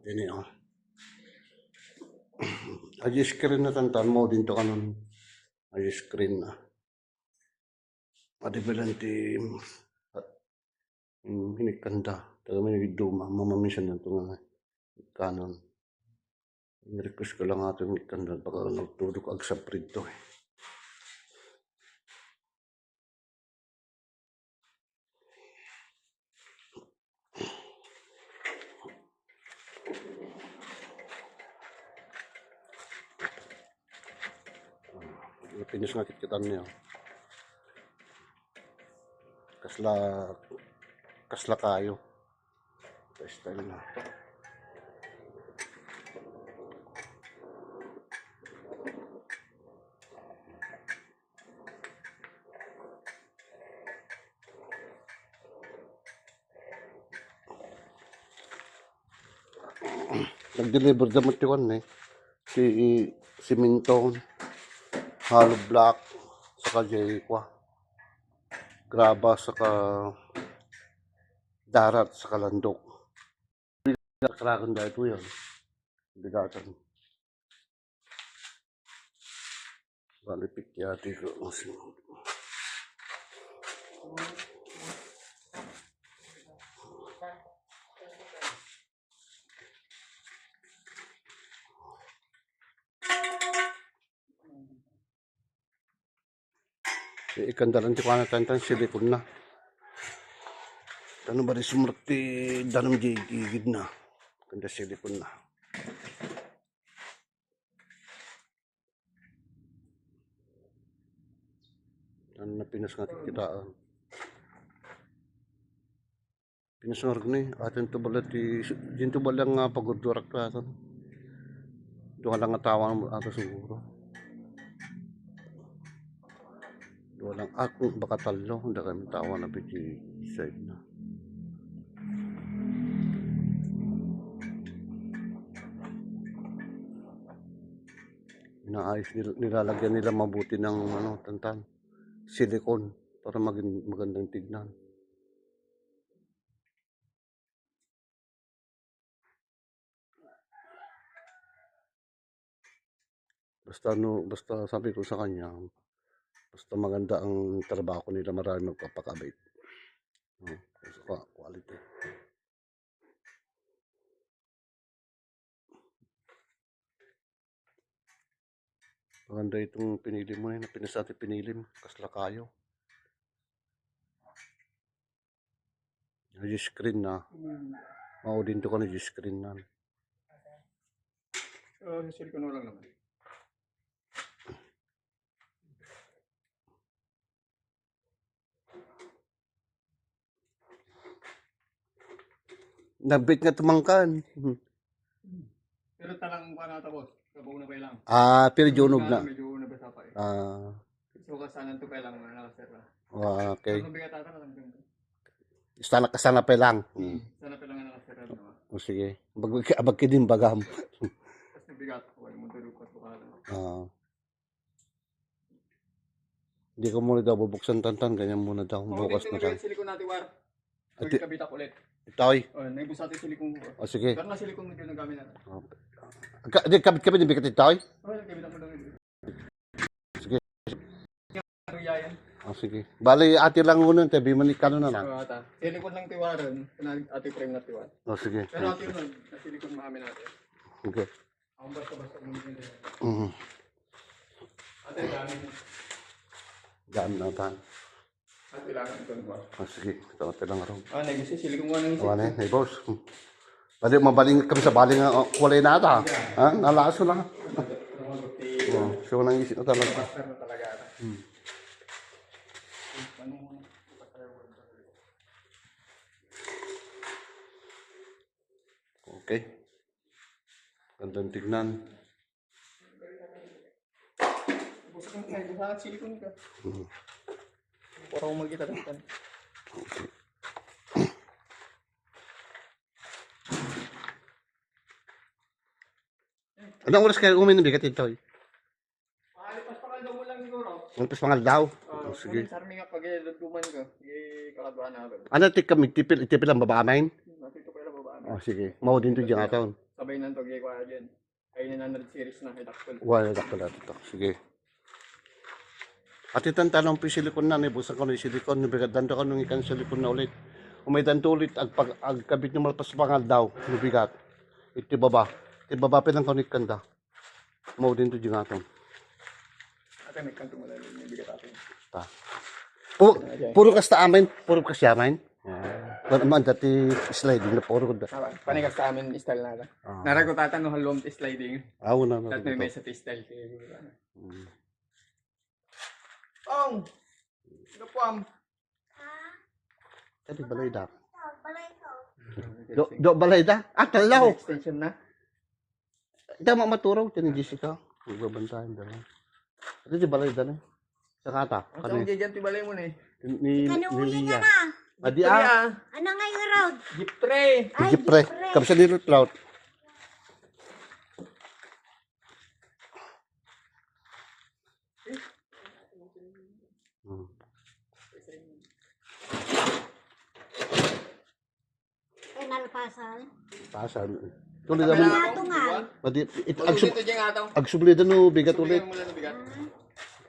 Ini oh. Aja screen na tantan mo din to kanon. Aja screen na. Adi belanti hinikanda. Taga may nagiduma. Mamamisan na ito nga kanon. Request ko lang ato yung ikanda. Baka nagtudok ag sa prito eh. Pinis nga kitkitan niya. Kasla kayo. Style na. Nag-deliver damat yun eh. Si Mintong, hollow block, saka Jericho. Graba, saka darat, saka landok. Karakan dahil ito yun. Bigatan. Balipik yati ko. Ikandalan ti kana tantan silikon na. Ano ba rin sumurti danam gigid na. Kanda silikon na. Ano na pinas nga kitaan. Pinasor ni atin to balat ti dinto balang nga pagurdurak ta aton. Duha lang nga tawang ato siguro. Walang ako baka talo hindi kami tawa na piti side na. Inaayos nilalagyan nila mabuti ng ano tantan silicone para maging magandang tignan. Basta sabi ko sa kanya basta maganda ang trabaho nila, marami magpapakabit. Quality. Maganda itong pinili mo na pinas natin pinilim. Kasla kayo. Nag-screen na. Maudin to ka nag-screen na. Silicone lang naman. Nabit nga tumangkan. Pero talang pa na tapos. Kabaw na pa lang. Pero jonog na. Medyo nabasa pa eh. So kasanan to pa lang nakasera. Okay. Pero mabigat ata lang dun. Sana pa lang. Sana pa lang nakasera naman. O sige. Abag ka din bagam. Tapos nabigat ko. Wala mo tulog ko pa. Hindi ko muna daw bubuksan tantan. Ganyan muna daw. Bukas na lang. Silikon natin war. Magkabitak ulit. Itoy. Naibus natin silikon ko. O sige. Pero na silikon mo dyan ang gamit natin. Okay. Kabit-kabit yung bigat itoy? Nagkabitak mo lang yun. Sige. Yan. Sige. Bali, ati lang muna. Tabi manikano na lang. Silikon lang tiwaran. Ati frame na tiwan. Sige. Pero ati yun, silikon maamin natin. Okay. Ang basta-basta mo nila. Ate, gamit. Gaan na tayo. At kailangan ito ba? Sige. Ito lang rin. Nagisi silikon ko nang Wala na, boss. Pwede mabaling kami sa baling kulay na ata. Nalaso na. So, nang isip na talaga. Master na talaga. Okay. Gandang tignan. Busangat silikon ka. Para ko magkita rin. Okay. Anong oras kayo uminom bigat ito? Palipas pa daw mo lang siguro. Magpas pangal daw. Sige. Sarmi nga pag lutuman ka. Kalagwan na. Ano tik kami tipil ang baba main? Natito pa lang baba. Sige. Mau din to diyan aton. Sa kabay ng togay ko dyan. Ayun na 100 series na hitakpol. Wala na pala ito. Sige. At itang tanong po silikon na, busan ko na yung silikon, nabigat danto ka nung ikan silikon na ulit. Umay danto ulit, agkabit nyo malpas pangal daw, nabigat. Iti baba pinang konit kanda. Mau din to dyan aton. Ate, may kanto mo lang yung bigat atin. Ta. Puro kasta amin, puro kasi amin. Pero man dati sliding na puro ko da. Panigas sa amin style na ata. Naragutatan no halom sliding. Wala na. At may sa style. Ong! Ano po am? Kadi balay da. Balay ko. Do balay da? Talaw. Extension na. Dama maturaw tin Jessica. Magbabantayan da. Ito di balay da ni. Sa kata. Ang gigan ti balay mo ni. Ni Kanuli Lia. nga na. Adi Ano nga yung road? Jeep tray. Ay, Gipre. Kapsa ni Rutlaut. Penalpasan. Pasan. Tuloy Kami naman. nga ito nga. Pati Ito dyan nga ito. agsublida no bigat ulit. Sublihan mo lang ng bigat.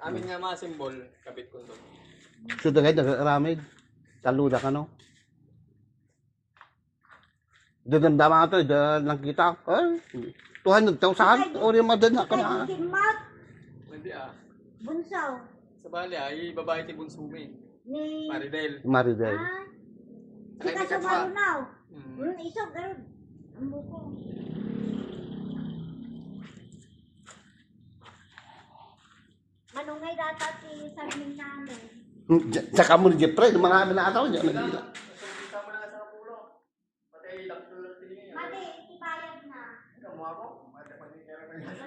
Amin nga mga symbol. Kapit ko doon. So dagay nagaramid. Taluda ka no. Dadamdama ka to, lang kita. Ay, 200,000 ori madana ka na. Kinmat. Hindi Bunsaw. Sa bali ay babae ti Bunsumi. Ni... Maridel. Maridel. Ah. Ay, Sika may sa katsa. marunaw. Mm. Isog, garod. Ang buko. Manungay data si Sarming namin. Tsaka mo ni Jeffrey, mga amin na ataw niya. Sama na sa kapulo. Pati ay daktulo tingin. Mati, ibayad na. Kamu ako. Mati pati kaya